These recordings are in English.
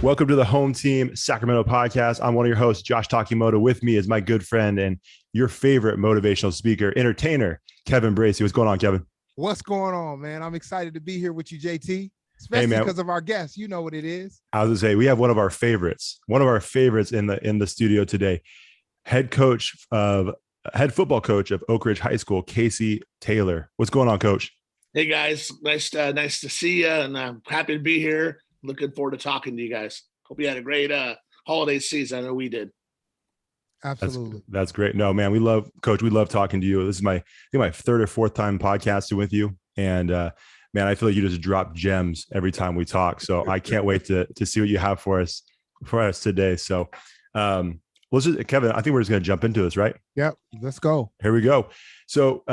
Welcome to the Home Team Sacramento podcast. I'm one of your hosts, Josh Takimoto. With me is my good friend and your favorite motivational speaker, entertainer, Kevin Bracey. What's going on, Kevin? What's going on, man? I'm excited to be here with you, JT, Hey, especially man. because of our guests. You know what it is. I was gonna say we have one of our favorites in the studio today. Head football coach of Oak Ridge High School, Casey Taylor. What's going on, Coach? Hey guys, nice to see you, and I'm happy to be here. Looking forward to talking to you guys. Hope you had a great holiday season. I know we did. Absolutely. That's great. No, man, we love talking to you. This is my third or fourth time podcasting with you, and man, I feel like you just drop gems every time we talk. So I can't wait to see what you have for us today. So, Kevin, I think we're just going to jump into this, right? Yep. Let's go. Here we go. So,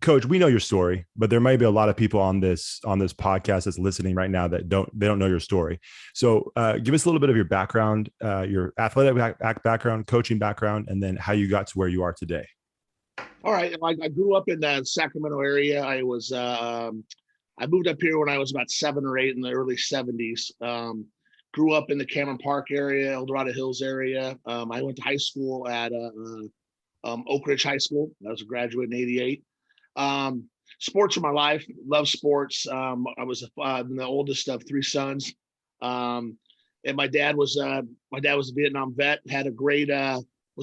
Coach, we know your story, but there might be a lot of people on this podcast that's listening right now that don't know your story. So, give us a little bit of your background, your athletic background, coaching background, and then how you got to where you are today. All right. I grew up in the Sacramento area. I moved up here when I was about 7 or 8 in the early 70s. Grew up in the Cameron Park area, El Dorado Hills area. I went to high school at Oak Ridge High School. I was a graduate in '88. Sports are my life. Love sports. I was the oldest of 3 sons, and my dad was a Vietnam vet. Was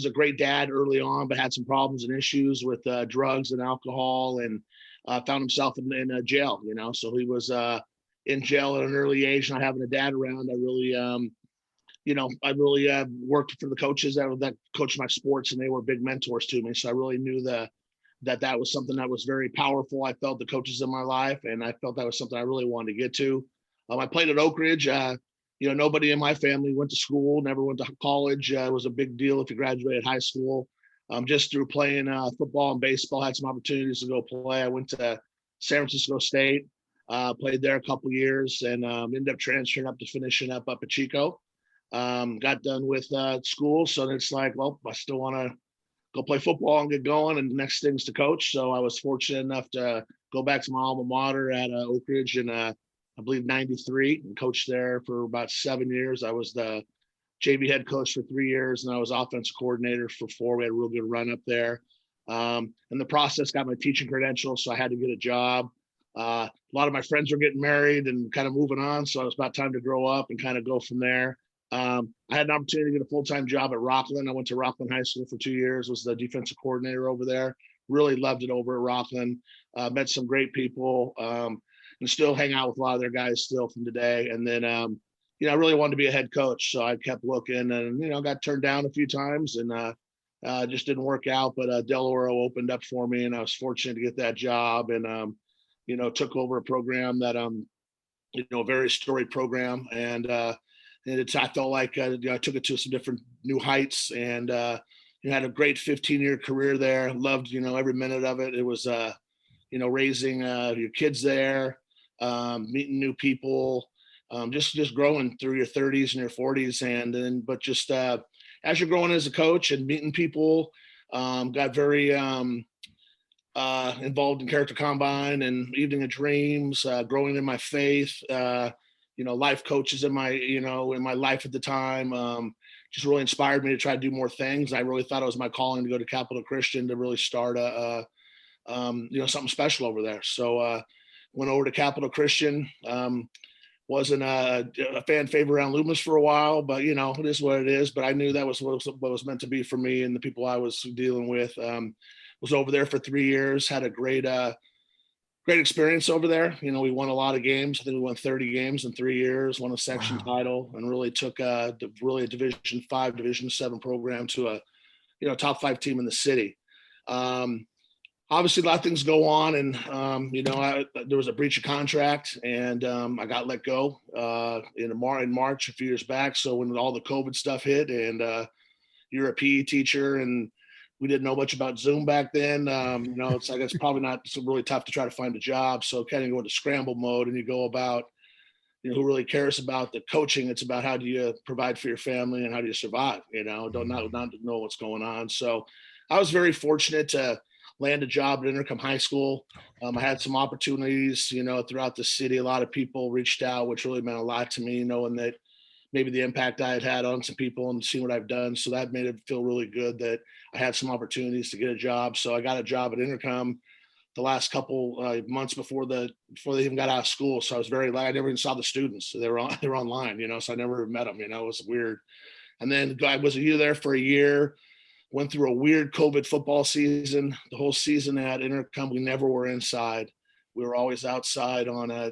a great dad early on, but had some problems and issues with drugs and alcohol, and found himself in jail. So he was in jail at an early age, not having a dad around. I really worked for the coaches that coached my sports, and they were big mentors to me. So I really knew that was something that was very powerful. I felt the coaches in my life, and I felt that was something I really wanted to get to. I played at Oak Ridge. Nobody in my family went to school, never went to college. It was a big deal if you graduated high school. Just through playing football and baseball, had some opportunities to go play. I went to San Francisco State. Played there a couple years, and ended up transferring up to finishing up at Chico. Got done with school, so it's like, well, I still want to go play football and get going, and the next thing's to coach. So I was fortunate enough to go back to my alma mater at Oak Ridge in, I believe, '93, and coached there for about 7 years. I was the JV head coach for 3 years, and I was offensive coordinator for 4. We had a real good run up there. In the process, got my teaching credentials, so I had to get a job. A lot of my friends were getting married and kind of moving on, so it was about time to grow up and kind of go from there. I had an opportunity to get a full-time job at Rockland. I went to Rockland High School for 2 years, was the defensive coordinator over there. Really loved it over at Rockland. Met some great people, and still hang out with a lot of their guys still from today. And then, I really wanted to be a head coach, so I kept looking, and got turned down a few times, and just didn't work out. But Delaware opened up for me, and I was fortunate to get that job, and took over a program that a very storied program, and I felt like I took it to some different new heights, and had a great 15-year career there. Loved every minute of it. It was raising your kids there, meeting new people, just growing through your 30s and your 40s, but just as you're growing as a coach and meeting people, got very involved in Character Combine and Evening of Dreams, growing in my faith, life coaches in my life at the time, just really inspired me to try to do more things. I really thought it was my calling to go to Capital Christian to really start something special over there. So went over to Capital Christian. Wasn't a fan favorite around Loomis for a while, but it is what it is. But I knew that was what was meant to be for me and the people I was dealing with. Was over there for 3 years, had a great experience over there. We won a lot of games. I think we won 30 games in 3 years, won a section title, and really took a Division 5, Division 7 program to a top 5 team in the city. Obviously a lot of things go on, and there was a breach of contract, and I got let go in March a few years back. So when all the COVID stuff hit, and you're a PE teacher, and we didn't know much about Zoom back then. It's like it's probably not so really tough to try to find a job. So kind of go into scramble mode, and you go about, who really cares about the coaching? It's about how do you provide for your family and how do you survive? Not to know what's going on. So I was very fortunate to land a job at Intercom High School. I had some opportunities, throughout the city. A lot of people reached out, which really meant a lot to me, knowing that maybe the impact I had had on some people and seeing what I've done. So that made it feel really good that I had some opportunities to get a job. So I got a job at Intercom the last couple months before they even got out of school. So I was very glad. I never even saw the students. They were online, so I never met them, it was weird. And then I was there for a year, went through a weird COVID football season. The whole season at Intercom, we never were inside. We were always outside on I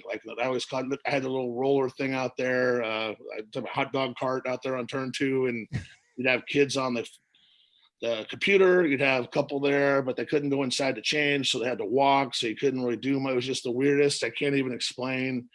had a little roller thing out there, I took a hot dog cart out there on turn 2, and you'd have kids on the computer. You'd have a couple there, but they couldn't go inside to change, so they had to walk. So you couldn't really do much. It was just the weirdest. I can't even explain.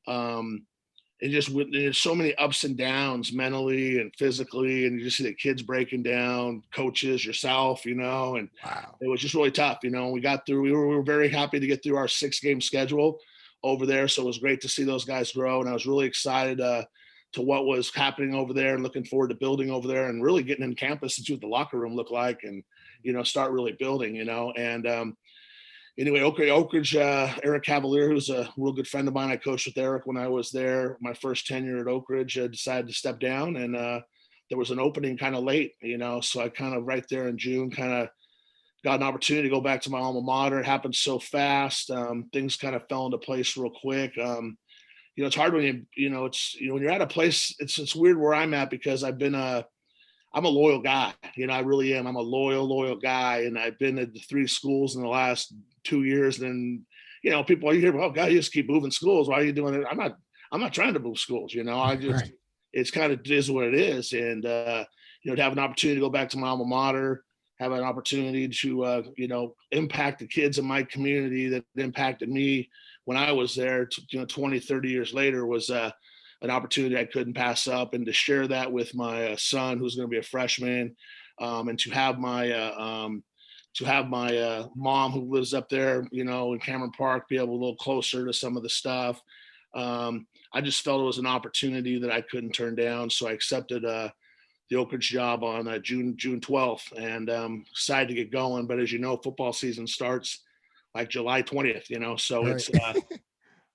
There's so many ups and downs mentally and physically, and you just see the kids breaking down, coaches, yourself, and Wow. it was just really tough. We got through. We were very happy to get through our 6-game schedule over there, so it was great to see those guys grow, and I was really excited to what was happening over there, and looking forward to building over there, and really getting in campus and see what the locker room looked like, and start really building. And anyway, Oak Ridge, Eric Cavalier, who's a real good friend of mine. I coached with Eric when I was there. My first tenure at Oak Ridge, decided to step down, and there was an opening kind of late, so I kind of right there in June kind of got an opportunity to go back to my alma mater. It happened so fast. Things kind of fell into place real quick. It's hard when when you're at a place, it's weird where I'm at, because I'm a loyal guy. I really am. I'm a loyal guy. And I've been at the 3 schools in the last 2 years. And, people, you hear, oh God, you just keep moving schools. Why are you doing it? I'm not trying to move schools. I just, Right. It's kind of is what it is. And, to have an opportunity to go back to my alma mater, have an opportunity to, impact the kids in my community that impacted me when I was there, 20, 30 years later, was an opportunity I couldn't pass up, and to share that with my son, who's going to be a freshman, and to have my mom, who lives up there, in Cameron Park, be able to a little closer to some of the stuff. I just felt it was an opportunity that I couldn't turn down, so I accepted the Oak Ridge job on June 12th, and decided to get going. But as you know, football season starts like July 20th, so Right. it's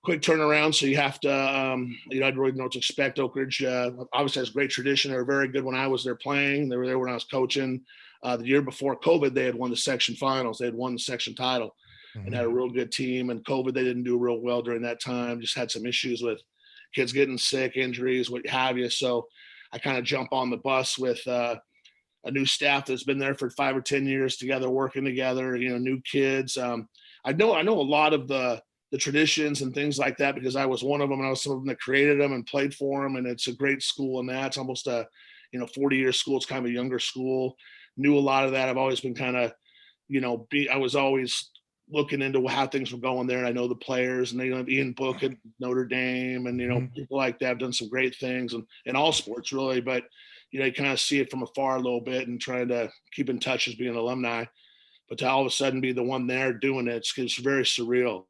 quick turnaround. So you have to, I didn't really know what to expect. Oak Ridge obviously has great tradition. They were very good when I was there playing. They were there when I was coaching. The year before COVID, they had won the section finals. They had won the section title and had a real good team. And COVID, they didn't do real well during that time. Just had some issues with kids getting sick, injuries, what have you. So I kind of jump on the bus with a new staff that's been there for 5 or 10 years together, working together, new kids. I know a lot of the traditions and things like that, because I was one of them, and I was some of them that created them and played for them. And it's a great school, and that's almost a 40-year school. It's kind of a younger school. Knew a lot of that. I've always been kind of I was always looking into how things were going there, and I know the players, and they have Ian Book at Notre Dame, and people like that have done some great things, and in all sports really. But you kind of see it from afar a little bit, and trying to keep in touch as being an alumni. But to all of a sudden be the one there doing it, it's very surreal,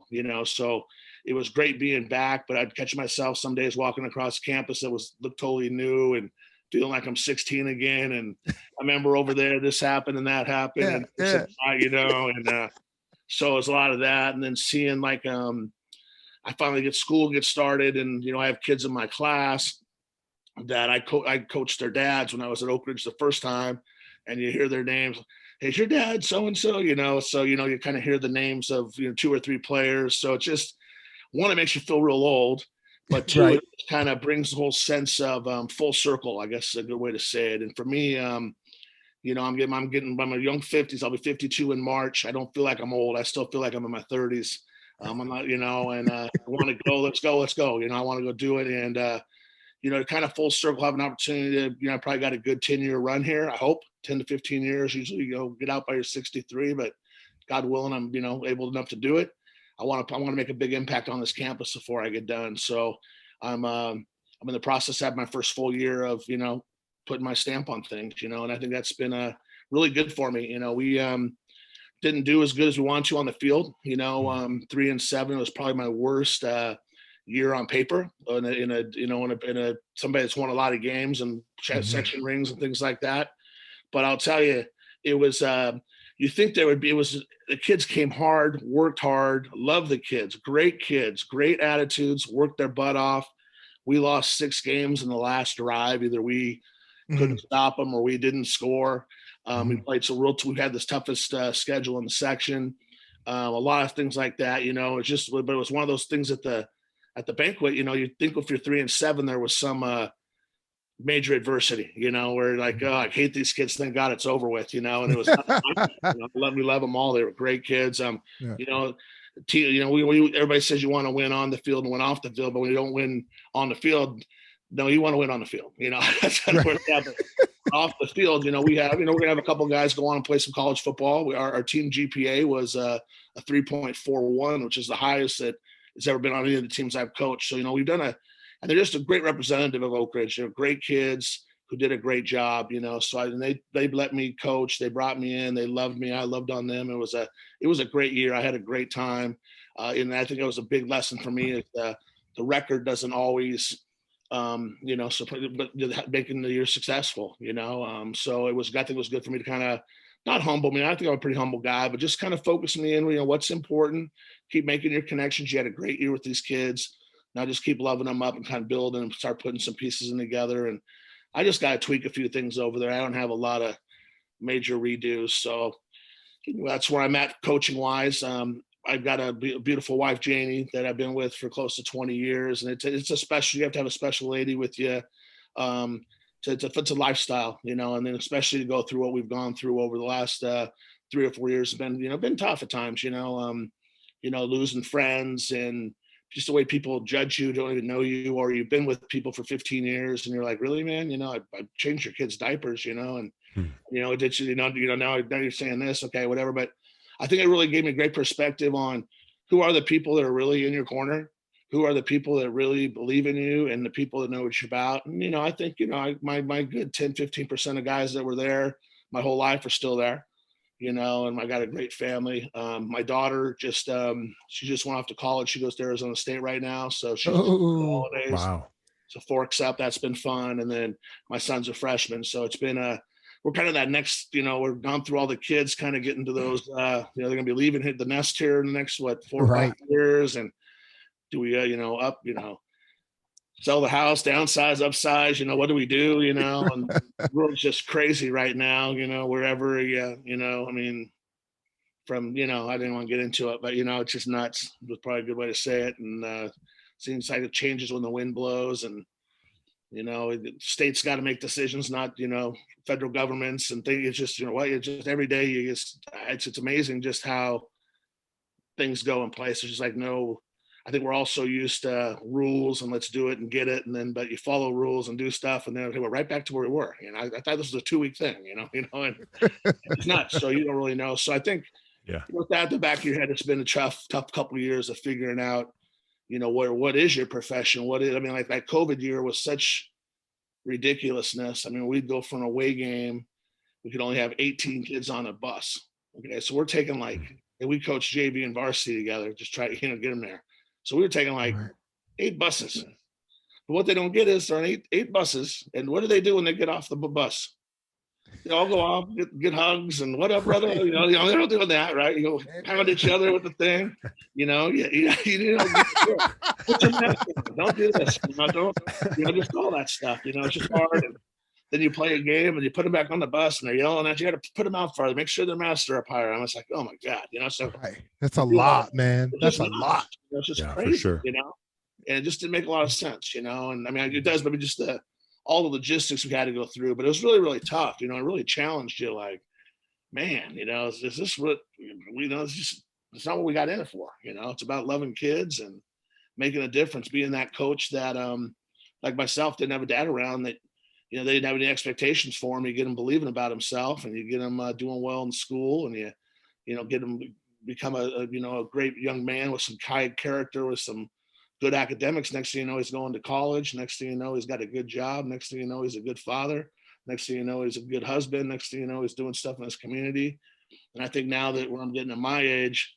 So it was great being back, but I'd catch myself some days walking across campus that looked totally new, and feeling like I'm 16 again. And I remember over there, this happened and that happened, Yeah. and so it's a lot of that. And then seeing I finally school gets started, and I have kids in my class that I coached their dads when I was at Oak Ridge the first time, and you hear their names. Hey, is your dad so and so? So you kind of hear the names of 2 or 3 players. So it just, one, it makes you feel real old, but 2, Right. it kind of brings the whole sense of full circle, I guess is a good way to say it. And for me, I'm getting by my young 50s. I'll be 52 in March. I don't feel like I'm old. I still feel like I'm in my 30s. I'm not, and I want to go. Let's go. I want to go do it. And kind of full circle, have an opportunity to, I probably got a good 10-year run here. I hope 10 to 15 years. Usually, get out by your 63, but God willing, I'm, able enough to do it. I want to make a big impact on this campus before I get done. So I'm in the process of my first full year of, putting my stamp on things, and I think that's been really good for me. We didn't do as good as we want to on the field. 3-7 was probably my worst year on paper in a somebody that's won a lot of games and section rings and things like that. But I'll tell you, it was you think there would be, the kids came hard, worked hard, loved the kids, great attitudes, worked their butt off. we lost 6 games in the last drive. Either we couldn't stop them or we didn't score. We played we had this toughest schedule in the section. A lot of things like that, it's just, but it was one of those things at the banquet, you'd think if you're 3-7, there was some major adversity, where like, oh, I hate these kids. Thank God it's over with, and it was, we love them all. They were great kids. Everybody says you want to win on the field and win off the field, but when you don't win on the field, no, you want to win on the field. That's off the field. We have, we're gonna have a couple guys go on and play some college football. Our team GPA was a 3.41, which is the highest that has ever been on any of the teams I've coached. So we've done and they're just a great representative of Oak Ridge. They're great kids who did a great job. So they let me coach. They brought me in. They loved me. I loved on them. It was a great year. I had a great time, and I think it was a big lesson for me. The record doesn't always, but making the year successful. So I think it was good for me to kind of not humble me. I think I'm a pretty humble guy, but just kind of focus me in. What's important. Keep making your connections. You had a great year with these kids. Now just keep loving them up and kind of build and start putting some pieces in together. And I just got to tweak a few things over there. I don't have a lot of major redos. So that's where I'm at coaching wise. I've got a beautiful wife, Janie, that I've been with for close to 20 years. And it's a special, you have to have a special lady with you to fit a lifestyle, and then especially to go through what we've gone through over the last 3 or 4 years. It's been tough at times, losing friends and just the way people judge you, don't even know you, or you've been with people for 15 years and you're like, really, man, I changed your kids' diapers, and did you, now you're saying this, okay, whatever. But I think it really gave me great perspective on who are the people that are really in your corner, who are the people that really believe in you and the people that know what you're about. And, I think, my good 10, 15% of guys that were there my whole life are still there. And I got a great family. My daughter she just went off to college. She goes to Arizona State right now. So she's holidays. Wow. So Forks Up, that's been fun. And then my son's a freshman. So it's been we're kind of that next, we've gone through all the kids kind of getting to those, they're going to be leaving the nest here in the next, 4 or 5 years. And do we, sell the house, downsize, upsize, what do we do, and the world's just crazy right now, wherever, from, I didn't want to get into it, but, it's just nuts. It was probably a good way to say it. And seems like it changes when the wind blows and, the state's got to make decisions, not, federal governments and things. It's just, it's just every day it's amazing just how things go in place. There's just like I think we're all so used to rules and let's do it and get it. And then, but you follow rules and do stuff. And then okay, we're right back to where we were. I thought this was a 2-week thing, and it's nuts. So you don't really know. So I think with that at the back of your head, it's been a tough couple of years of figuring out, what is your profession? Like that COVID year was such ridiculousness. We'd go for an away game. We could only have 18 kids on a bus. Okay. So we're taking and we coach JV and varsity together, just try to, get them there. So we were taking 8 buses. But what they don't get is there are 8 buses. And what do they do when they get off the bus? They all go off, get hugs and what up, brother? They don't do that, right? You go pound each other with the thing. Put your mask on. Don't do this. Don't, just all that stuff. It's just hard. And then you play a game and you put them back on the bus and they're yelling at you. You got to put them out farther, make sure their masks are up higher. I'm just like, oh my God, so that's a lot, man. That's a lot. It's just crazy, for sure. And it just didn't make a lot of sense, and it does, but just all the logistics we had to go through, but it was really, really tough, it really challenged you, like, man, is this what, it's not what we got in it for, it's about loving kids and making a difference, being that coach that, like myself, didn't have a dad around that, they didn't have any expectations for him. You get him believing about himself and you get him doing well in school and you get him become a great young man with some high character, with some good academics. Next thing you know, he's going to college. Next thing you know, he's got a good job. Next thing you know, he's a good father. Next thing you know, he's a good husband. Next thing you know, he's doing stuff in his community. And I think now that when I'm getting at my age,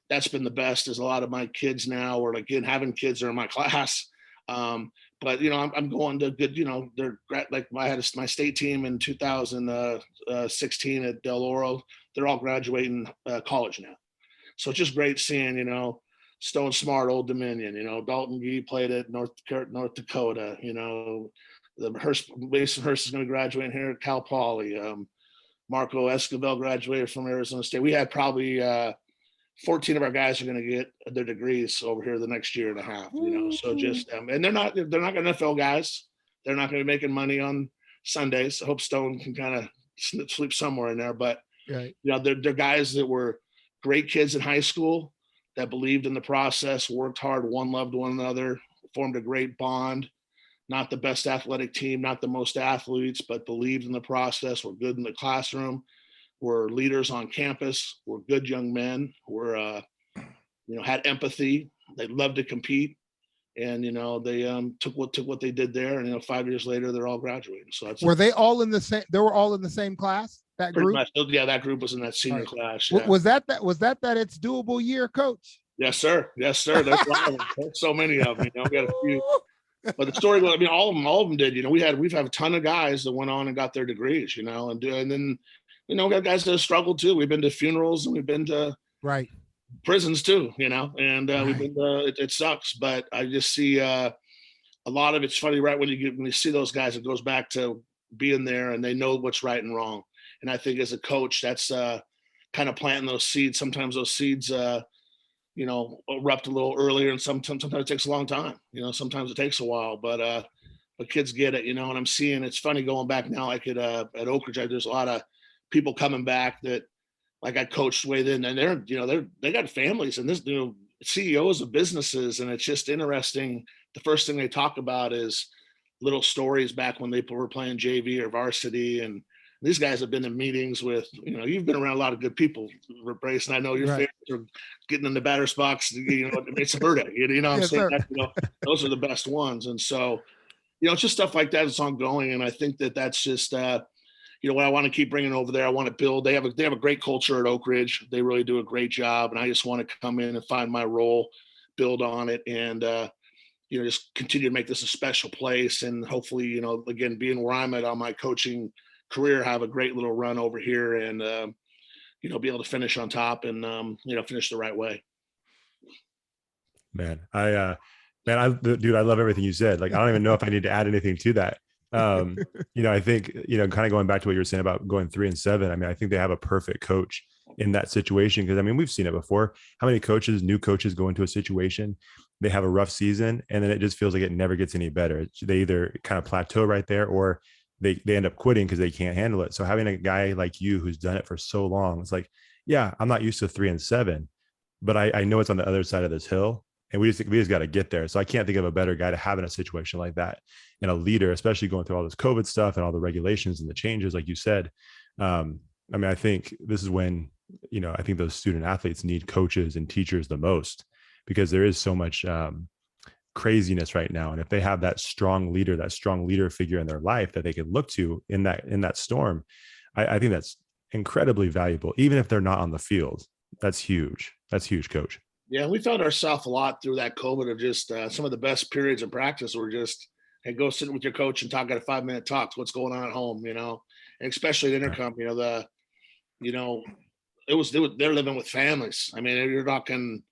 that's been the best, is a lot of my kids now, or having kids are in my class. But I'm going to good, they're like I had my state team in 2016 at Del Oro. They're all graduating college now. So it's just great seeing, Stone Smart, Old Dominion. Dalton Gee played at North Dakota. Mason Hurst is going to graduate here at Cal Poly. Marco Esquivel graduated from Arizona State. We had probably 14 of our guys are going to get their degrees over here the next year and a half. So just and they're not NFL guys. They're not going to be making money on Sundays. I hope Stone can kind of sleep somewhere in there. But they're guys that were great kids in high school that believed in the process, worked hard, loved one another, formed a great bond. Not the best athletic team, not the most athletes, but believed in the process, were good in the classroom, were leaders on campus, were good young men, were, had empathy. They loved to compete. And, they took what they did there. And, 5 years later, they're all graduating. So were they all in the same, they were all in the same class, that group? Much. Yeah, that group was in that senior class. Yeah. Was that it's doable year, Coach? Yes, sir. Yes, sir. There's so many of them, we got a few. But the story, all of them did. We've had a ton of guys that went on and got their degrees. And then we got guys that have struggled too. We've been to funerals and we've been to prisons too. And we've been to, it sucks, but I just see a lot of it's funny, right? When you see those guys, it goes back to being there and they know what's right and wrong. And I think as a coach, that's kind of planting those seeds. Sometimes those seeds erupt a little earlier, and sometimes it takes a long time. Sometimes it takes a while, but kids get it. And I'm seeing, it's funny going back now, like at Oak Ridge, there's a lot of people coming back that like I coached way then, and they got families and this, CEOs of businesses, and it's just interesting. The first thing they talk about is little stories back when they were playing JV or varsity, and these guys have been in meetings with, you've been around a lot of good people, Brace, and I know your favorites are getting in the batter's box, it's a birthday, I'm saying that, those are the best ones. And so, it's just stuff like that. It's ongoing. And I think that's just, what I want to keep bringing over there. I want to build, they have a great culture at Oak Ridge. They really do a great job. And I just want to come in and find my role, build on it, and, just continue to make this a special place. And hopefully, again, being where I'm at on my coaching career, have a great little run over here and be able to finish on top and finish the right way. Man, dude, I love everything you said. Like, I don't even know if I need to add anything to that. I think, kind of going back to what you were saying about going 3-7. I mean, I think they have a perfect coach in that situation. Cause we've seen it before. How many new coaches go into a situation, they have a rough season, and then it just feels like it never gets any better. They either kind of plateau right there, or they end up quitting because they can't handle it. So having a guy like you who's done it for so long, it's like, yeah, I'm not used to 3-7, but I know it's on the other side of this hill, and we just got to get there. So I can't think of a better guy to have in a situation like that, and a leader, especially going through all this COVID stuff and all the regulations and the changes, like you said. I think this is when, I think those student athletes need coaches and teachers the most, because there is so much craziness right now. And if they have that strong leader figure in their life that they can look to in that storm, I think that's incredibly valuable, even if they're not on the field. That's huge, Coach. Yeah, we found ourselves a lot through that COVID of just some of the best periods in practice were just, hey, go sit with your coach and talk at a 5-minute talk. What's going on at home, and especially at intercom, they're living with families. I mean, you're talking,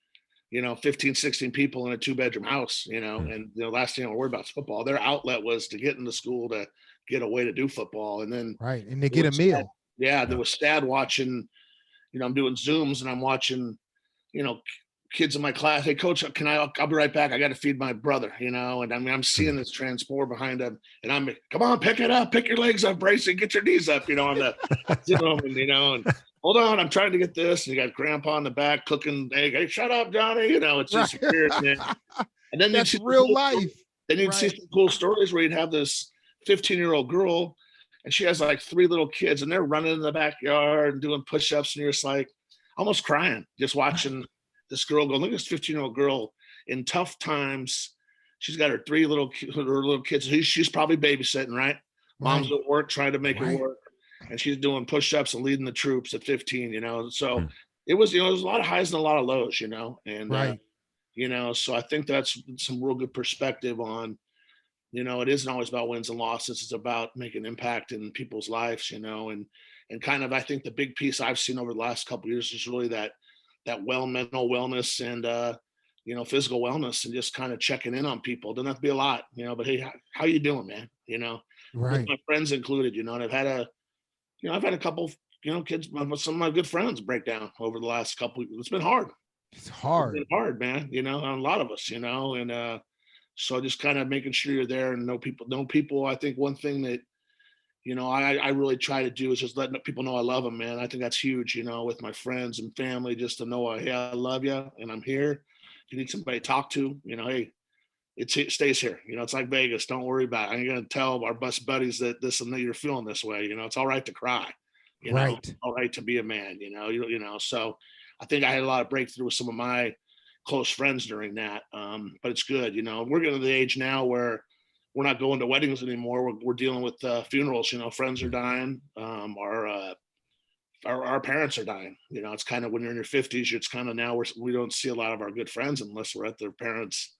15, 16 people in a 2-bedroom house, and the last thing I worried about is football. Their outlet was to get into school, to get a way to do football. And then, and they get a meal. There was sad watching, I'm doing Zooms and I'm watching, kids in my class. Hey, coach, I'll be right back. I got to feed my brother, and I'm seeing this transport behind him, and I'm, come on, pick it up, pick your legs up, Brace, and get your knees up, on the Zoom, and hold on, I'm trying to get this. And you got grandpa in the back cooking. Hey, shut up, Johnny. It's just weird, man. And then that's real life. Then you'd see some cool stories where you'd have this 15-year-old girl, and she has like 3 little kids, and they're running in the backyard and doing push-ups, and you're just like almost crying, just watching this girl go. Look at this 15-year-old girl in tough times. She's got her 3 little kids. She's probably babysitting, right? Mom's at work trying to make it work. And she's doing push-ups and leading the troops at 15, so it was, there was a lot of highs and a lot of lows, and, so I think that's some real good perspective on, it isn't always about wins and losses. It's about making impact in people's lives, and kind of, I think the big piece I've seen over the last couple of years is really that mental wellness and, physical wellness and just kind of checking in on people. Doesn't have to be a lot, but hey, how you doing, man? With my friends included, and I've had a couple, kids, some of my good friends break down over the last couple. It's been hard. It's hard. It's been hard, man, on a lot of us, and so just kind of making sure you're there and know people. I think one thing that, I really try to do is just letting people know I love them, man. I think that's huge, with my friends and family, just to know, hey, I love you and I'm here. If you need somebody to talk to, hey, it stays here. It's like Vegas. Don't worry about it. I'm going to tell our best buddies that that you're feeling this way. It's all right to cry. Right. All right to be a man. So I think I had a lot of breakthrough with some of my close friends during that. But it's good. We're getting to the age now where we're not going to weddings anymore. We're dealing with funerals. Friends are dying. Our parents are dying. It's kind of when you're in your 50s. It's kind of now we don't see a lot of our good friends unless we're at their parents'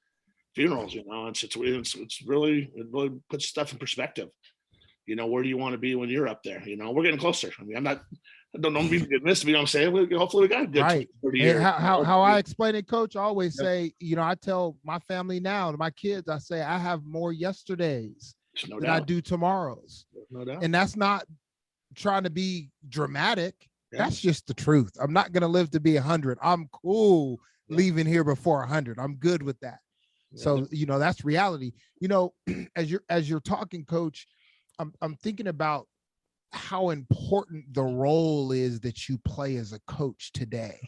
funerals. It's really, it really puts stuff in perspective. Where do you want to be when you're up there? We're getting closer. I mean, I don't know if you missed me. I'm saying hopefully we got a good right. 30 years. How I explain it, Coach, I always say, I tell my family now, to my kids, I say I have more yesterdays than I do tomorrows. No doubt. And that's not trying to be dramatic. Yeah. That's just the truth. I'm not going to live to be 100. I'm cool leaving here before 100. I'm good with that. Yeah. So, that's reality. As you're talking, Coach, I'm thinking about how important the role is that you play as a coach today,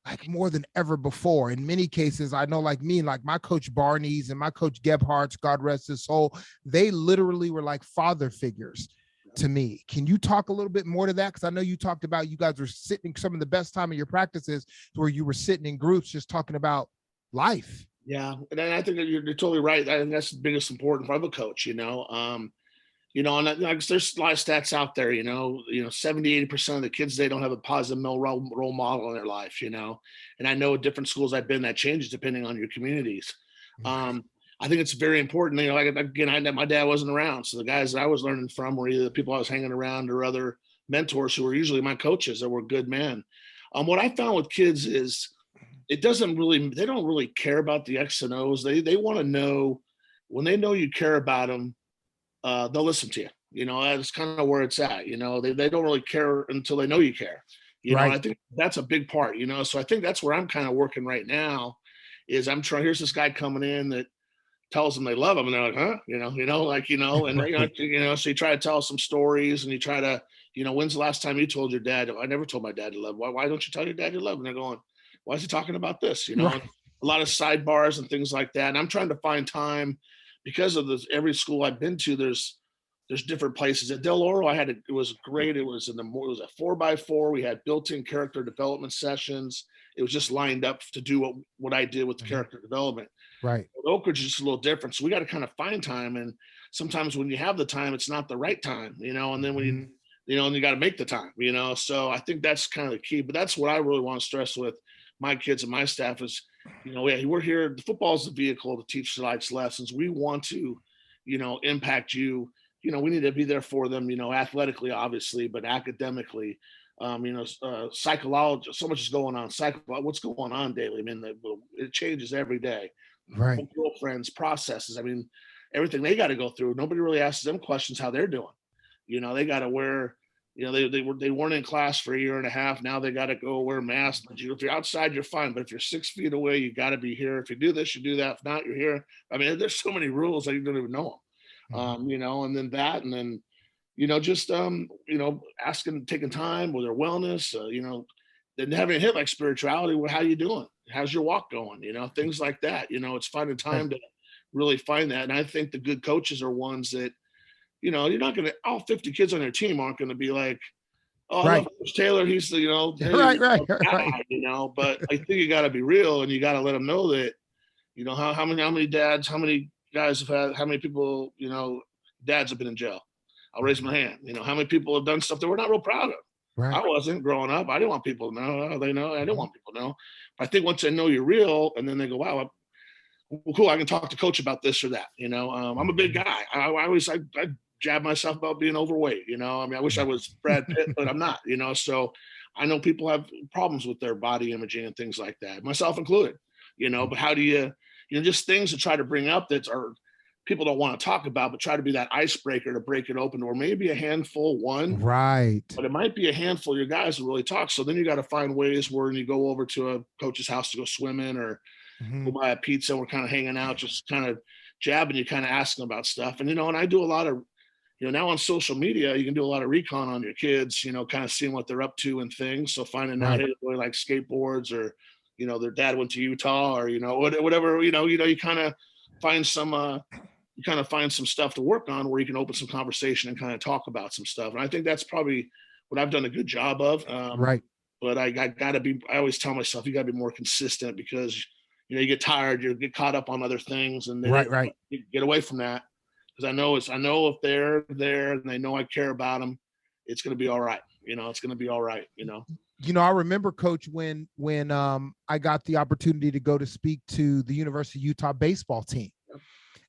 like more than ever before. In many cases, I know, like me, like my coach Barney's and my coach Gebhardt's, God rest his soul, they literally were like father figures to me. Can you talk a little bit more to that? Because I know you talked about you guys were sitting some of the best time of your practices where you were sitting in groups just talking about life. Yeah, and I think that you're totally right. I think that's the biggest important part of a coach, and there's a lot of stats out there, 70-80% of the kids, they don't have a positive male role model in their life, and I know at different schools I've been, that changes depending on your communities. I think it's very important, my dad wasn't around. So the guys that I was learning from were either the people I was hanging around or other mentors who were usually my coaches that were good men. What I found with kids is they don't really care about the X and O's. They want to know, when they know you care about them, they'll listen to you. That's kind of where it's at. They don't really care until they know you care. Right. I think that's a big part. So I think that's where I'm kind of working right now. Is I'm trying. Here's this guy coming in that tells them they love him, and they're like, huh? And so you try to tell some stories, and you try to, when's the last time you told your dad? I never told my dad to love. Why don't you tell your dad you love? And they're going, why is he talking about this? Right. A lot of sidebars and things like that. And I'm trying to find time. Because of this, every school I've been to, there's different places. At Del Oro, it was great. It was a 4x4. We had built-in character development sessions. It was just lined up to do what I did with the character development. Right. But Oak Ridge is just a little different. So we got to kind of find time. And sometimes when you have the time, it's not the right time, and then when and you got to make the time, So I think that's kind of the key. But that's what I really want to stress with my kids and my staff is, we're here. The football is the vehicle to teach life's lessons. We want to, impact you. We need to be there for them, athletically, obviously, but academically, psychology. So much is going on. What's going on daily? I mean, it changes every day. Right. Girlfriends, processes. I mean, everything they got to go through. Nobody really asks them questions how they're doing. They got to wear. They weren't in class for a year and a half. Now they got to go wear masks. If you're outside, you're fine. But if you're 6 feet away, you got to be here. If you do this, you do that. If not, you're here. I mean, there's so many rules that you don't even know them. And then that, and then, just asking, taking time with their wellness. Then having a hit like spirituality. Well, how you doing? How's your walk going? Things like that. It's finding time to really find that. And I think the good coaches are ones that. You're not going to, all 50 kids on their team aren't going to be like, oh, I love Coach Taylor. He's the, hey, right. But I think you got to be real and you got to let them know that, how many dads, how many guys have had, how many people, dads have been in jail. I'll raise my hand. How many people have done stuff that we're not real proud of. Right. I wasn't growing up. I didn't want people to know. They know. I didn't want people to know. But I think once they know you're real and then they go, wow, well, cool. I can talk to coach about this or that. I'm a big guy. I jab myself about being overweight. I wish I was Brad Pitt, but I'm not, So I know people have problems with their body imaging and things like that, myself included. but how do you, just things to try to bring up that are people don't want to talk about, but try to be that icebreaker to break it open, or maybe a handful, one, right? But it might be a handful of your guys who really talk. So then you got to find ways where you go over to a coach's house to go swimming or go buy a pizza. And we're kind of hanging out, just kind of jabbing you, kind of asking about stuff. And, and I do a lot of, now on social media, you can do a lot of recon on your kids, kind of seeing what they're up to and things. So finding out, hey, they really like skateboards, or, their dad went to Utah, or, whatever, you kind of find some, stuff to work on where you can open some conversation and kind of talk about some stuff. And I think that's probably what I've done a good job of. Right. But I always tell myself, you gotta be more consistent, because, you get tired, you get caught up on other things, and right. You get away from that. Because I know if they're there and they know I care about them, it's going to be all right. It's going to be all right. I remember, Coach, when I got the opportunity to go to speak to the University of Utah baseball team,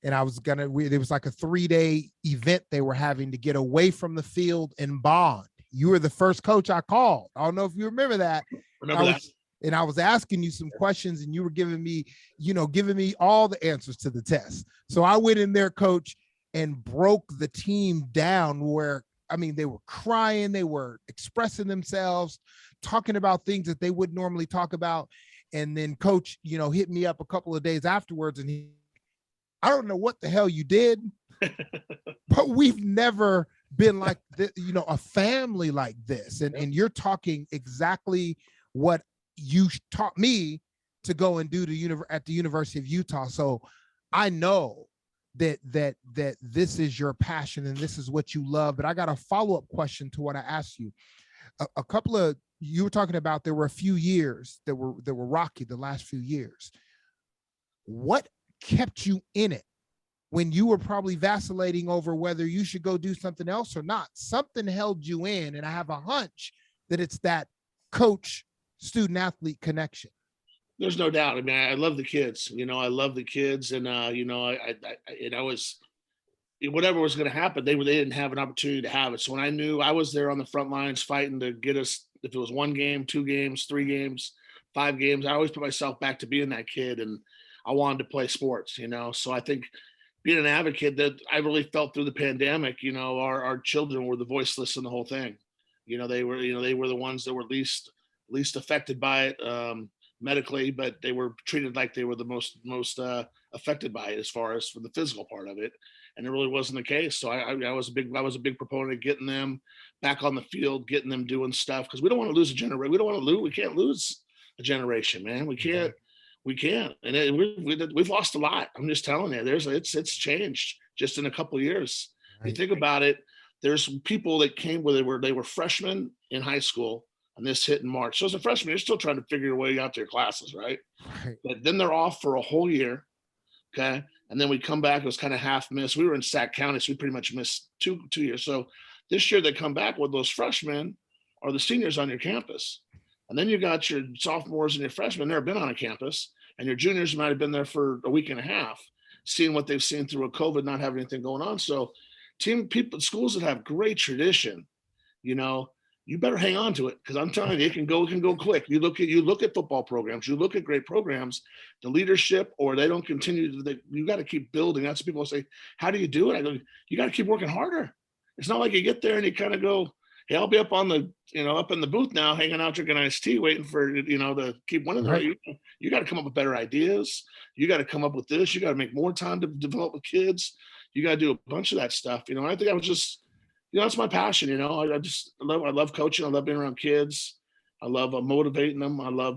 and I was there was like a 3-day event they were having to get away from the field in Bond. You were the first coach I called. I don't know if you remember that. And I was asking you some questions, and you were giving me all the answers to the test. So I went in there, Coach, and broke the team down where, they were crying, they were expressing themselves, talking about things that they would normally talk about. And then Coach, hit me up a couple of days afterwards, and I don't know what the hell you did, but we've never been like this, a family like this. And you're talking exactly what you taught me to go and do at the University of Utah. So I know that this is your passion and this is what you love. But I got a follow-up question to what I asked you. You were talking about there were a few years that were rocky, the last few years. What kept you in it when you were probably vacillating over whether you should go do something else or not? Something held you in, and I have a hunch that it's that coach-student athlete connection. There's no doubt. I love the kids. I love the kids, and I was, whatever was going to happen, they didn't have an opportunity to have it. So when I knew I was there on the front lines fighting to get us, if it was 1 game, 2 games, 3 games, 5 games, I always put myself back to being that kid, and I wanted to play sports. So I think being an advocate, that I really felt through the pandemic, our children were the voiceless in the whole thing. They were the ones that were least affected by it medically, but they were treated like they were the most affected by it as far as for the physical part of it. And it really wasn't the case. So I was a big proponent of getting them back on the field, getting them doing stuff, because we don't want to lose a generation. We can't lose a generation, man. We can't. And we've lost a lot. I'm just telling you, it's changed just in a couple of years. Right. You think about it, there's people that came where they were freshmen in high school, and this hit in March. So as a freshman, you're still trying to figure your way out to your classes, right? But then they're off for a whole year. Okay. And then we come back, it was kind of half missed. We were in Sac County, so we pretty much missed two years. So this year they come back with those freshmen are the seniors on your campus. And then you got your sophomores and your freshmen never been on a campus, and your juniors might have been there for a week and a half, seeing what they've seen through a COVID, not having anything going on. So schools that have great tradition, you better hang on to it, because I'm telling you, it can go quick. You look at football programs, you look at great programs, the leadership, or they don't continue. You got to keep building. That's what people say. How do you do it? I go, you got to keep working harder. It's not like you get there and you kind of go, hey, I'll be up on the, up in the booth now, hanging out, drinking iced tea, waiting for, to keep winning. Right. You got to come up with better ideas. You got to come up with this. You got to make more time to develop with kids. You got to do a bunch of that stuff. I think I was just, that's my passion. I love coaching. I love being around kids. I love motivating them. I love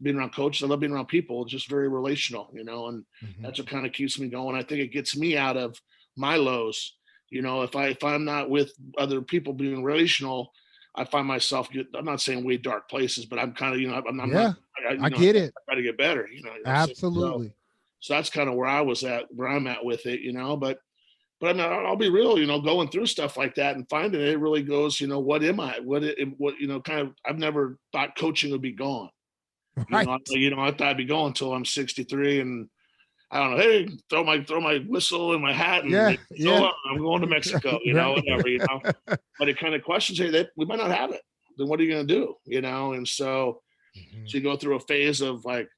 being around coaches. I love being around people. It's just very relational, and that's what kind of keeps me going. I think it gets me out of my lows. If I'm not with other people being relational, I find myself I'm not saying way dark places, but I'm kind of, I get it. I try to get better, Absolutely. So that's kind of where I'm at with it, but I'll be real, going through stuff like that and finding it really goes, what am I? I've never thought coaching would be gone. Right. I thought I'd be going until I'm 63 and I don't know, hey, throw my whistle in my hat and I'm going to Mexico, whatever, But it kind of questions, hey, that we might not have it. Then what are you going to do? And so you go through a phase of like,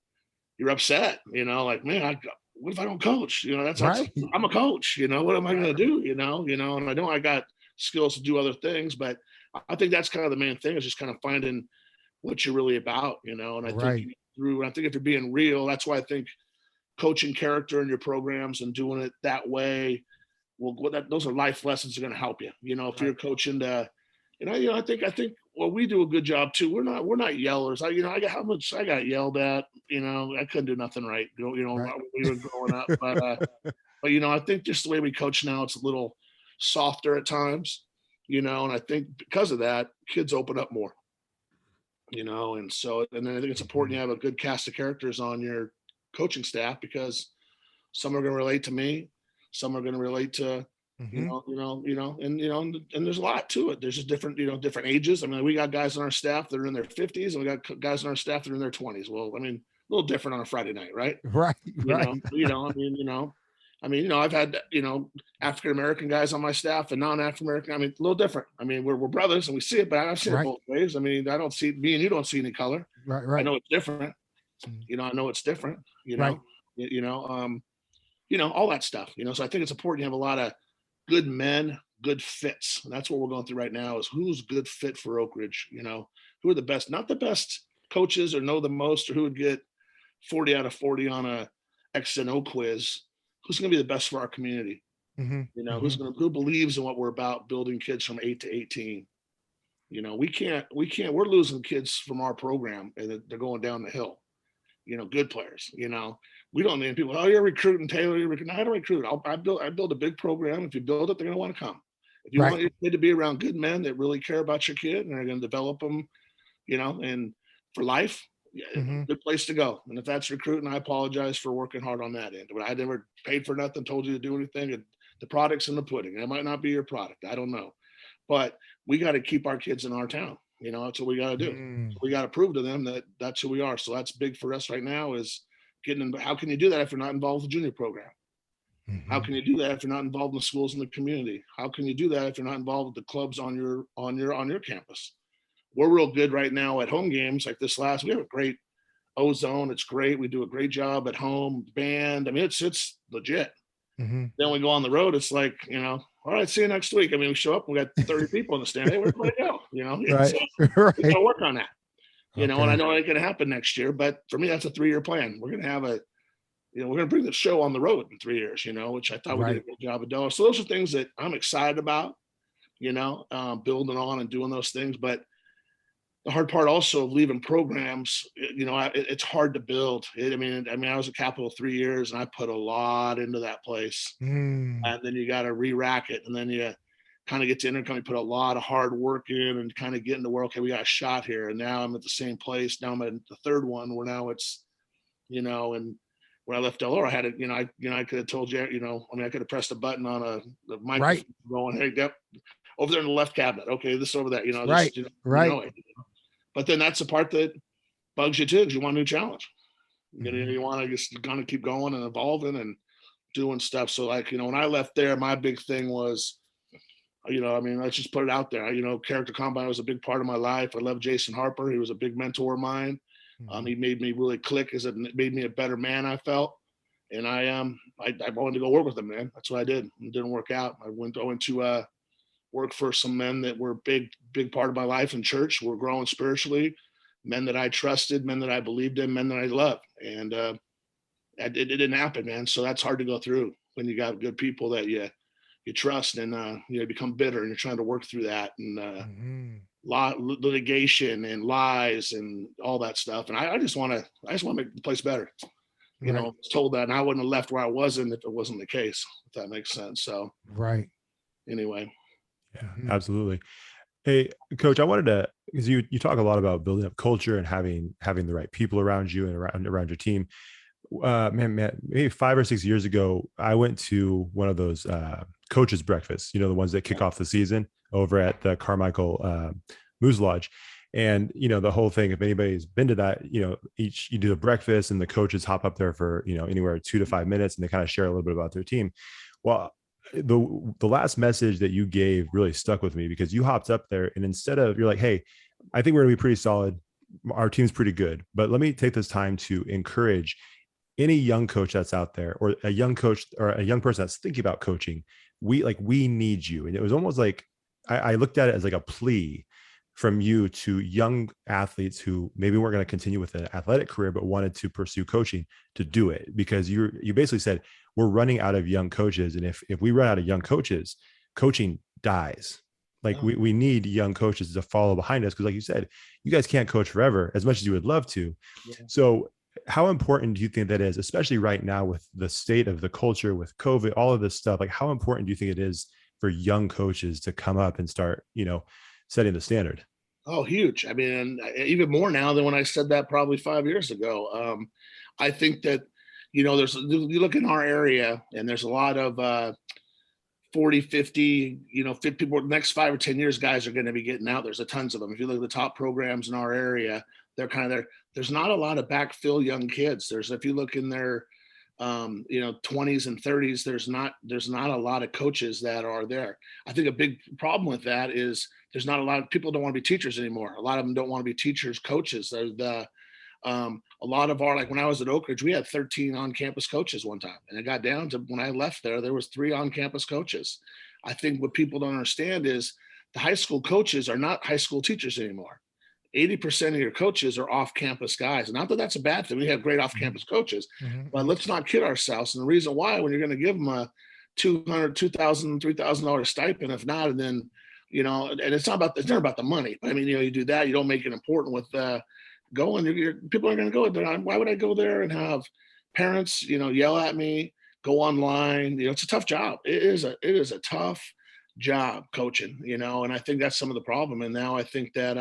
you're upset, like, man, what if I don't coach? That's Right. I'm a coach, what am I going to do? And I know I got skills to do other things, but I think that's kind of the main thing, is just kind of finding what you're really about, and I Right. think if you're being real, that's why I think coaching character in your programs and doing it that way, those are life lessons that are going to help you. If you're coaching to, I think we do a good job too. We're not yellers. I got yelled at. I couldn't do nothing right. Right. When we were growing up, but I think just the way we coach now, it's a little softer at times. And I think because of that, kids open up more. And so, and then I think it's important you have a good cast of characters on your coaching staff, because some are going to relate to me, some are going to relate to and there's a lot to it. There's just different different ages. I mean, we got guys on our staff that are in their 50s, and we got guys on our staff that are in their 20s. Well, I mean, a little different on a Friday night, right? Right. I've had African American guys on my staff and non-African American. I mean, a little different. I mean, we're brothers and we see it, but I've seen it both ways. I mean, I don't see, me and you don't see any color. Right. I know it's different. I know it's different. All that stuff. So I think it's important you have a lot of good men, good fits. And that's what we're going through right now, is who's good fit for Oak Ridge. Who are the best, not the best coaches or know the most, or who would get 40 out of 40 on a X and O quiz. Who's going to be the best for our community? Who believes in what we're about, building kids from 8 to 18. We're losing kids from our program, and they're going down the hill. Good players. We don't need people. Oh, you're recruiting Taylor. No, I don't recruit. I build a big program. If you build it, they're going to want to come. If you want your kid to be around good men that really care about your kid and are going to develop them, and for life, good place to go. And if that's recruiting, I apologize for working hard on that end. But I never paid for nothing, told you to do anything. And the product's in the pudding. It might not be your product. I don't know. But we got to keep our kids in our town. That's what we got to do. So we got to prove to them that that's who we are. So that's big for us right now, is getting in. How can you do that if you're not involved in the junior program? How can you do that if you're not involved in the schools in the community? How can you do that if you're not involved with the clubs on your campus? We're real good right now at home games like this last. We have a great ozone. It's great. We do a great job at home. Band. I mean, it's legit. Then we go on the road. It's like, all right, see you next week. I mean, we show up, we got 30 people in the stand. Hey, where'd they go? Right. So we got to work on that. And I know it ain't going to happen next year, but for me, that's a 3-year plan. We're going to have we're going to bring the show on the road in 3 years, which I thought we did a good job of doing. So those are things that I'm excited about, building on and doing those things. But the hard part also of leaving programs, it's hard to build. I mean, I was at Capital 3 years, and I put a lot into that place. And then you got to re-rack it. And then you kind of get to Intercom, you put a lot of hard work in and kind of get into where, okay, we got a shot here. And now I'm at the same place. Now I'm at the third one where now it's, and when I left Del Oro, I had it, I could have told you, I could have pressed a button on the microphone going, hey, yep, over there in the left cabinet. Okay, this over there, But then that's the part that bugs you too, because you want a new challenge. You want to just kind of keep going and evolving and doing stuff. So when I left there, my big thing was, let's just put it out there. Character Combine was a big part of my life. I love Jason Harper. He was a big mentor of mine. He made me really click, as it made me a better man, I felt. And I wanted to go work with him, man. That's what I did. It didn't work out. I went to work for some men that were a big part of my life in church. We're growing spiritually, men that I trusted, men that I believed in, men that I loved. And it didn't happen, man. So that's hard to go through when you got good people that you trust, and you become bitter, and you're trying to work through that, and litigation and lies and all that stuff. And I just want to make the place better. I was told that, and I wouldn't have left where I wasn't if it wasn't the case, if that makes sense. So anyway. Yeah, absolutely. Hey, Coach, I wanted to, because you talk a lot about building up culture and having the right people around you and around your team. Man, maybe 5 or 6 years ago, I went to one of those coaches' breakfasts, the ones that kick off the season over at the Carmichael Moose Lodge. And, the whole thing, if anybody's been to that, you do the breakfast, and the coaches hop up there for, anywhere 2 to 5 minutes, and they kind of share a little bit about their team. Well, the last message that you gave really stuck with me, because you hopped up there, and instead of, you're like, hey, I think we're gonna be pretty solid. our team's pretty good, but let me take this time to encourage any young coach that's out there, or a young coach or a young person that's thinking about coaching. We need you. And it was almost like, I looked at it as like a plea from you to young athletes who maybe weren't going to continue with an athletic career, but wanted to pursue coaching, to do it, because you basically said, we're running out of young coaches. And if we run out of young coaches, coaching dies. Like we need young coaches to follow behind us. Cause like you said, you guys can't coach forever as much as you would love to. Yeah. So how important do you think that is, especially right now with the state of the culture, with COVID, all of this stuff? Like, how important do you think it is for young coaches to come up and start, setting the standard? Oh, huge. I mean, even more now than when I said that probably 5 years ago. I think that, you look in our area and there's a lot of 40, 50, 50 more, next 5 or 10 years, guys are going to be getting out. There's a tons of them. If you look at the top programs in our area, they're kind of there. There's not a lot of backfill young kids. If you look in their, 20s and 30s, there's not a lot of coaches that are there. I think a big problem with that is there's not a lot of people don't want to be teachers anymore. A lot of them don't want to be teachers, coaches. A lot of our, like when I was at Oak Ridge, we had 13 on-campus coaches one time. And it got down to, when I left there was 3 on-campus coaches. I think what people don't understand is the high school coaches are not high school teachers anymore. 80% of your coaches are off-campus guys. And not that that's a bad thing. We have great off-campus coaches, but let's not kid ourselves. And the reason why, when you're going to give them a $200, $2,000, $3,000 stipend, if not, and then, and it's not about the money. I mean, you do that, you don't make it important with going. People are going to go there. Why would I go there and have parents, yell at me, go online? It's a tough job. It is a tough job coaching, and I think that's some of the problem. And now I think that,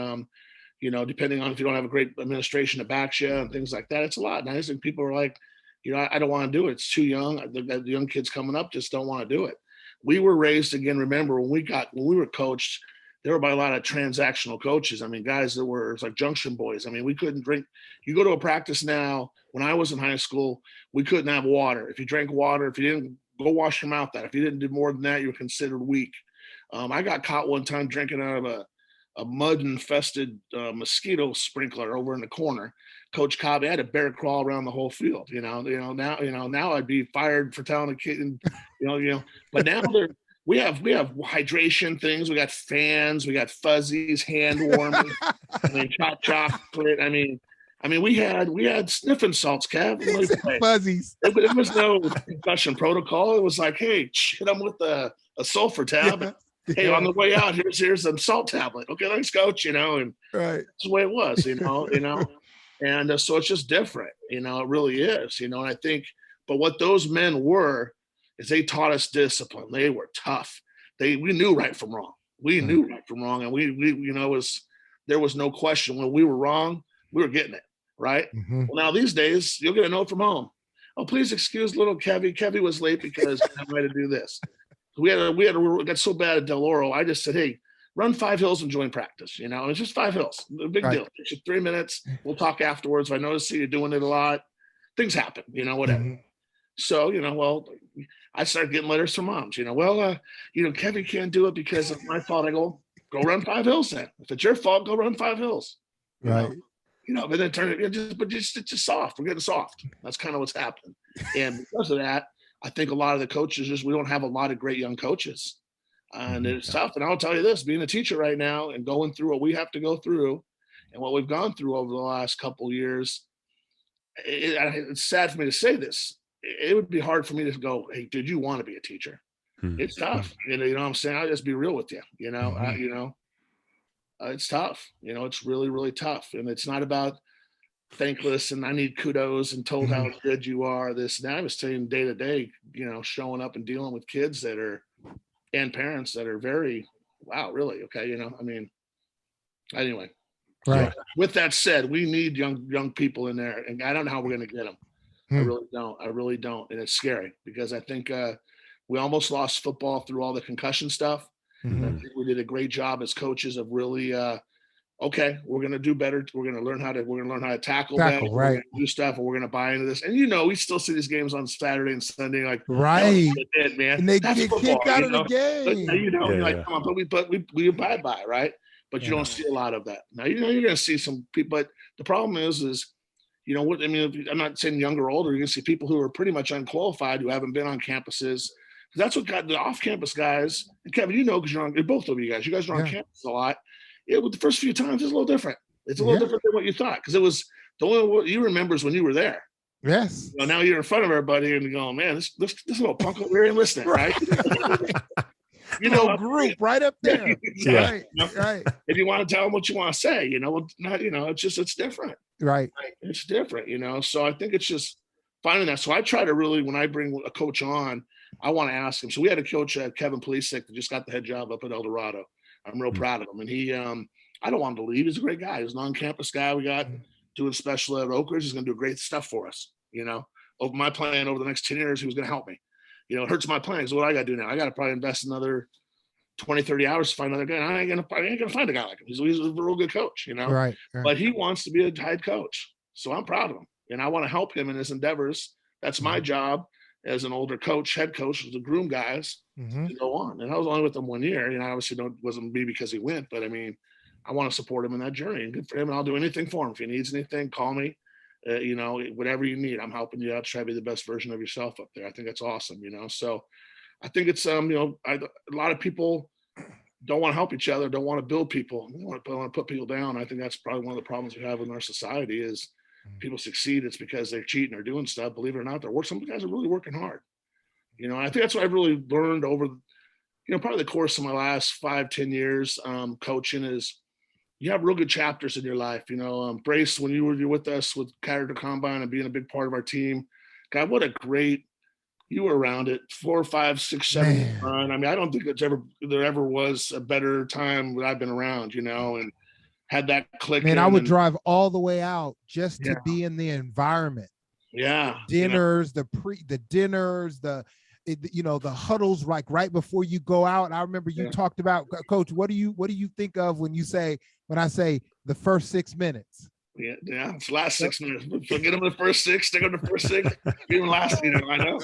depending on if you don't have a great administration that backs you and things like that, it's a lot. And I just think people are like, I don't want to do it. It's too young. The young kids coming up just don't want to do it. We were raised, again, remember when we were coached, there were by a lot of transactional coaches. I mean, guys that were, it's like junction boys. I mean, we couldn't drink. You go to a practice now, when I was in high school, we couldn't have water. If you drank water, if you didn't, go wash your mouth out. If you didn't do more than that, you were considered weak. I got caught one time drinking out of a mud-infested mosquito sprinkler over in the corner. Coach Cobb had a bear crawl around the whole field. Now I'd be fired for telling a kid. And, but now we have hydration things. We got fans. We got fuzzies, hand warmers. Hot chocolate. I mean, we had sniffing salts, Kev. Fuzzies. It was no concussion protocol. It was like, hey, hit them with a sulfur tab. Yeah. Hey, on the way out, here's some salt tablet. Okay, thanks, coach. And right. That's the way it was, and so it's just different, it really is, and I think, but what those men were is they taught us discipline. They were tough. We knew right from wrong. We knew right from wrong, and we there was no question when we were wrong, we were getting it right. Well, now these days you'll get a note from home. Oh, please excuse little Kevy. Kevy was late because I had to do this. We got so bad at Del Oro. I just said, hey, run 5 hills and join practice. It's just 5 hills. No big deal. It takes you 3 minutes. We'll talk afterwards. If I notice you're doing it a lot, things happen, whatever. So, well, I started getting letters from moms, Kevin can't do it because of my fault. I go run 5 hills then. If it's your fault, go run 5 hills. Right. But then turn it, it's just soft. We're getting soft. That's kind of what's happening. And because of that, I think a lot of the coaches we don't have a lot of great young coaches, and it's tough. And I'll tell you this, being a teacher right now and going through what we have to go through and what we've gone through over the last couple of years, it's sad for me to say this. It would be hard for me to go, hey, did you want to be a teacher? It's tough. You know what I'm saying? I'll just be real with you. It's tough. It's really, really tough. And it's not about thankless and I need kudos and told how good you are, this and that. I was saying day to day, showing up and dealing with kids and parents that are very, wow, really? Okay. Anyway. Right. So with that said, we need young people in there, and I don't know how we're going to get them. I really don't. And it's scary because I think we almost lost football through all the concussion stuff. I think we did a great job as coaches of really, okay, we're going to do better. We're going to learn how to tackle better. Right. We're going to do stuff, and we're going to buy into this. And we still see these games on Saturday and Sunday, like right, man. And they get kicked out of the game. But, you're like, come on, but we abide by it, right? But you don't see a lot of that. Now you're going to see some people, but the problem is, you know what I mean? I'm not saying younger or older. You can see people who are pretty much unqualified who haven't been on campuses. That's what got the off-campus guys. And Kevin, you know, because both of you guys are on campus a lot. The first few times it's a little different. It's a little different than what you thought, because it was the only what you remember is when you were there. Yes. You know, now you're in front of everybody and you're going, man, this little punk over here ain't listening, right? You know, group right up there. Right. Right. If you want to tell them what you want to say, you know, not, you know, it's different. Right. It's different, you know. So I think it's just finding that. So I try to really, when I bring a coach on, I want to ask him. So we had a coach, Kevin Polisek, that just got the head job up at El Dorado. I'm real proud of him. And he, I don't want him to leave. He's a great guy. He's an on-campus guy we got doing special ed at Oak Ridge. He's going to do great stuff for us, you know. Over my plan over the next 10 years, he was going to help me. You know, it hurts my plans. What I got to do now? I got to probably invest another 20, 30 hours to find another guy. And I ain't gonna find a guy like him. He's a real good coach, you know. Right. But he wants to be a head coach, so I'm proud of him, and I want to help him in his endeavors. That's my job as an older coach, head coach, to groom guys to go on. And I was only with him 1 year, and I obviously wasn't me because he went, but I mean, I want to support him in that journey, and good for him. And I'll do anything for him. If he needs anything, call me. You know, whatever you need, I'm helping you out to try to be the best version of yourself up there. I think that's awesome, you know. So I think it's you know, a lot of people don't want to help each other, don't want to build people, they want to put people down. I think that's probably one of the problems we have in our society is people succeed. It's because they're cheating or doing stuff. Believe it or not, some guys are really working hard. You know, I think that's what I've really learned over, you know, probably the course of my last 5-10 years coaching is you have real good chapters in your life. You know, Brace, when you're with us with Character Combine and being a big part of our team, God, what a great, you were around it 4, 5, 6, 7 run. I mean, I don't think there ever was a better time that I've been around, you know, and had that click. Man, I would drive all the way out just to be in the environment. Yeah. Dinners, the dinners, you know, the huddles, like right before you go out. I remember you talked about, Coach, what do you think of when I say the first 6 minutes? Yeah, it's last 6 minutes. Forget them the first 6, stick on the first 6. Even last, you know, I know.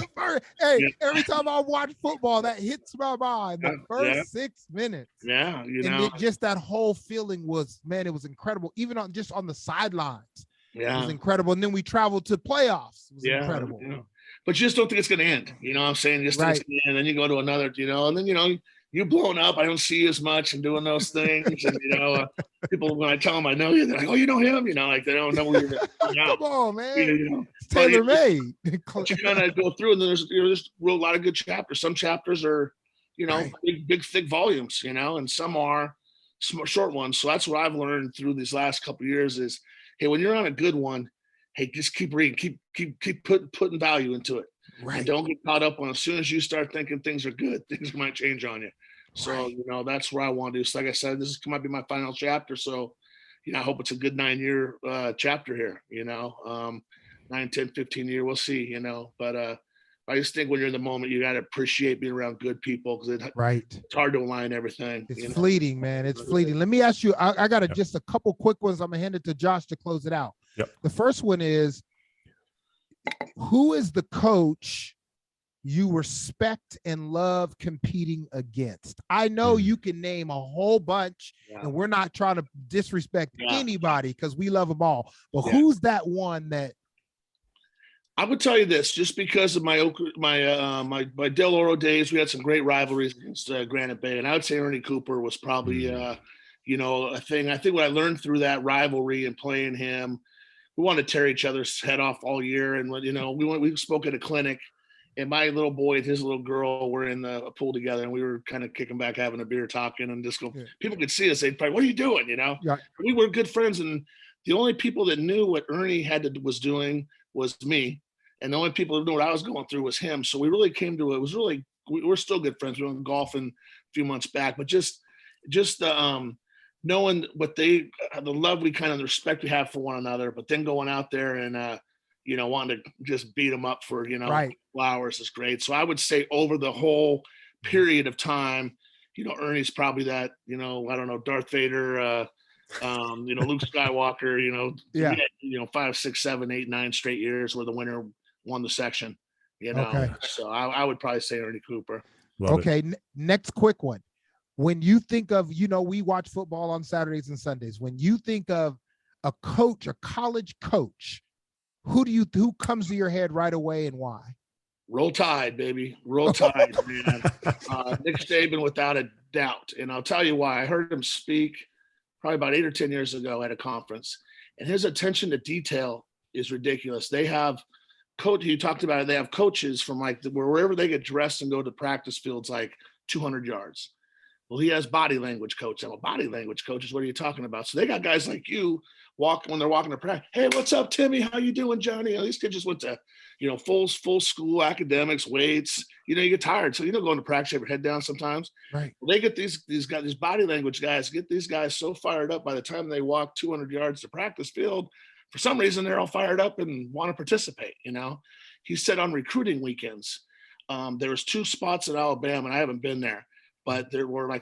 Every time I watch football, that hits my mind. The first 6 minutes. Yeah, you know. And just that whole feeling was, man, it was incredible. Even on the sidelines. Yeah. It was incredible. And then we traveled to playoffs. It was incredible. Yeah. But you just don't think it's going to end. You know what I'm saying? You just think it's going to end. Then you go to another, you know, and then, you know, you're blowing up. I don't see you as much and doing those things. And, you know, people, when I tell them I know you, they're like, oh, you know him? You know, like they don't know where you're Come on, man. You know, it's tailor-made. But you kind of go through, and then there's a lot of good chapters. Some chapters are, you know, big, thick volumes, you know, and some are short ones. So that's what I've learned through these last couple of years is, hey, when you're on a good one, hey, just keep reading, keep putting value into it. Right. And don't get caught up on, as soon as you start thinking things are good, things might change on you. So, you know, that's where I want to do. So like I said, this might be my final chapter. So, you know, I hope it's a good 9-year chapter here, you know, 9, 10, 15 year, we'll see, you know, but I just think when you're in the moment, you got to appreciate being around good people, because it's hard to align everything. It's fleeting, man. It's fleeting. Let me ask you, I got just a couple quick ones. I'm going to hand it to Josh to close it out. Yep. The first one is, who is the coach you respect and love competing against? I know you can name a whole bunch, and we're not trying to disrespect anybody because we love them all. But who's that one that? I would tell you this, just because of my Del Oro days, we had some great rivalries against Granite Bay, and I would say Ernie Cooper was probably you know, a thing. I think what I learned through that rivalry and playing him, we wanted to tear each other's head off all year. And, you know, we spoke at a clinic, and my little boy and his little girl were in the pool together, and we were kind of kicking back, having a beer, talking, and just people could see us. They'd probably, what are you doing? You know, we were good friends. And the only people that knew what Ernie was doing was me. And the only people who knew what I was going through was him. So we really came to it. It was really, we're still good friends. We went golfing a few months back, but just the, knowing what the love we kind of, the respect we have for one another, but then going out there and, you know, wanting to just beat them up for, you know, hours is great. So I would say over the whole period of time, you know, Ernie's probably that, you know, I don't know, Darth Vader, you know, Luke Skywalker, you know, 5, 6, 7, 8, 9 straight years where the winner won the section, you know. So I would probably say Ernie Cooper. Next quick one. When you think of, you know, we watch football on Saturdays and Sundays. When you think of a coach, a college coach, who comes to your head right away and why? Roll Tide, baby. Roll Tide, man. Nick Saban, without a doubt. And I'll tell you why. I heard him speak probably about 8 or 10 years ago at a conference, and his attention to detail is ridiculous. They have you talked about it. They have coaches from like wherever they get dressed and go to practice fields, like 200 yards. Well, he has body language coach. I'm a body language coaches. What are you talking about? So they got guys like you when they're walking to practice. Hey, what's up, Timmy? How you doing, Johnny? These kids just went to, full school academics, weights. You get tired, so going to practice, you have your head down sometimes. Right. Well, they get these guys, these body language guys, get these guys so fired up by the time they walk 200 yards to practice field. For some reason, they're all fired up and want to participate. He said on recruiting weekends, there was 2 spots in Alabama, and I haven't been there, but there were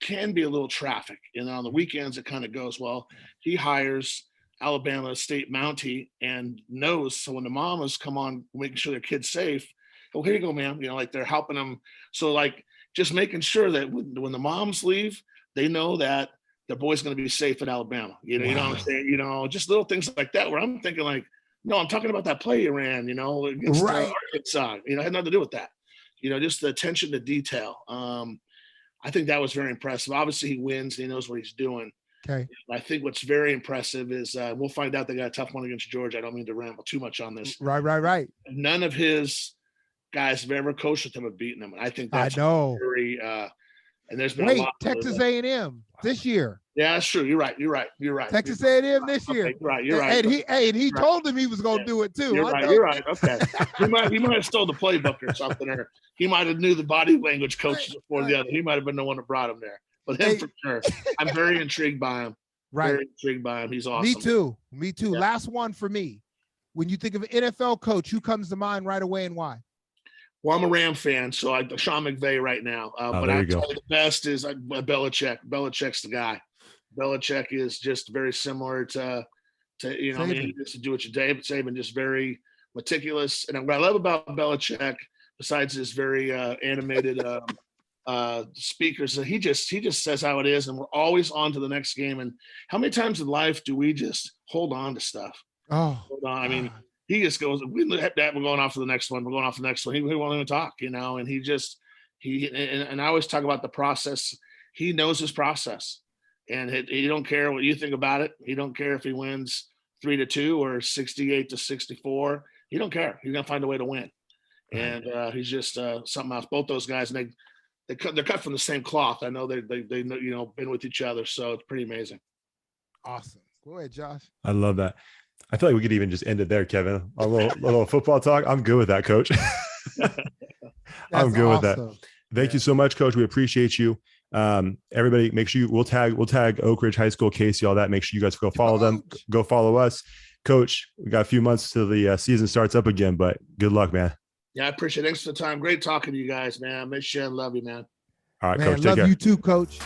can be a little traffic. On the weekends, it kind of goes well. He hires Alabama State Mountie and knows. So when the mamas come on, making sure their kid's safe, oh, here you go, ma'am. They're helping them. So just making sure that when the moms leave, they know that their boy's going to be safe at Alabama. You know what I'm saying? Just little things like that where I'm thinking no, I'm talking about that play you ran, against Arkansas. It had nothing to do with that. Just the attention to detail. I think that was very impressive. Obviously, he wins and he knows what he's doing. Okay. I think what's very impressive is we'll find out they got a tough one against Georgia. I don't mean to ramble too much on this. Right. None of his guys have ever coached with him have beaten him. And I think that's very and there's been a lot. Texas A&M this year. Yeah, that's true. You're right. Texas A&M this year. Okay, you're right. And he told him he was going to do it too. You're right. Okay. he might have stole the playbook or something, or he might have knew the body language coaches before the other. He might have been the one that brought him there. But him for sure. I'm very intrigued by him. Right. Very intrigued by him. He's awesome. Me too. Yeah. Last one for me. When you think of an NFL coach, who comes to mind right away and why? Well, I'm a Ram fan, so I'm Sean McVay right now. But I tell you the best is Belichick. Belichick's the guy. Belichick is just very similar to just to do what you David Saban, just very meticulous. And what I love about Belichick, besides his very animated speakers, he just says how it is, and we're always on to the next game. And how many times in life do we just hold on to stuff? Hold on. I mean, he just goes, we're going off to the next one. We're going off to the next one. He won't even talk, and and I always talk about the process. He knows his process, and he don't care what you think about it. He don't care if he wins 3-2 or 68-64. He don't care. He's going to find a way to win. And he's just something else. Both those guys, and they're cut from the same cloth. I know they been with each other. So it's pretty amazing. Awesome. Go ahead, Josh. I love that. I feel like we could even just end it there, Kevin. A little football talk. I'm good with that, Coach. I'm good with that. Thank you so much, Coach. We appreciate you. Everybody, make sure we'll tag Oak Ridge High School, Casey, all that. Make sure you guys go follow them. Go follow us, Coach. We got a few months till the season starts up again, but good luck, man. Yeah, I appreciate it. Thanks for the time. Great talking to you guys, man. I miss you and love you, man. All right, man, Coach. Take care. Love you too, Coach.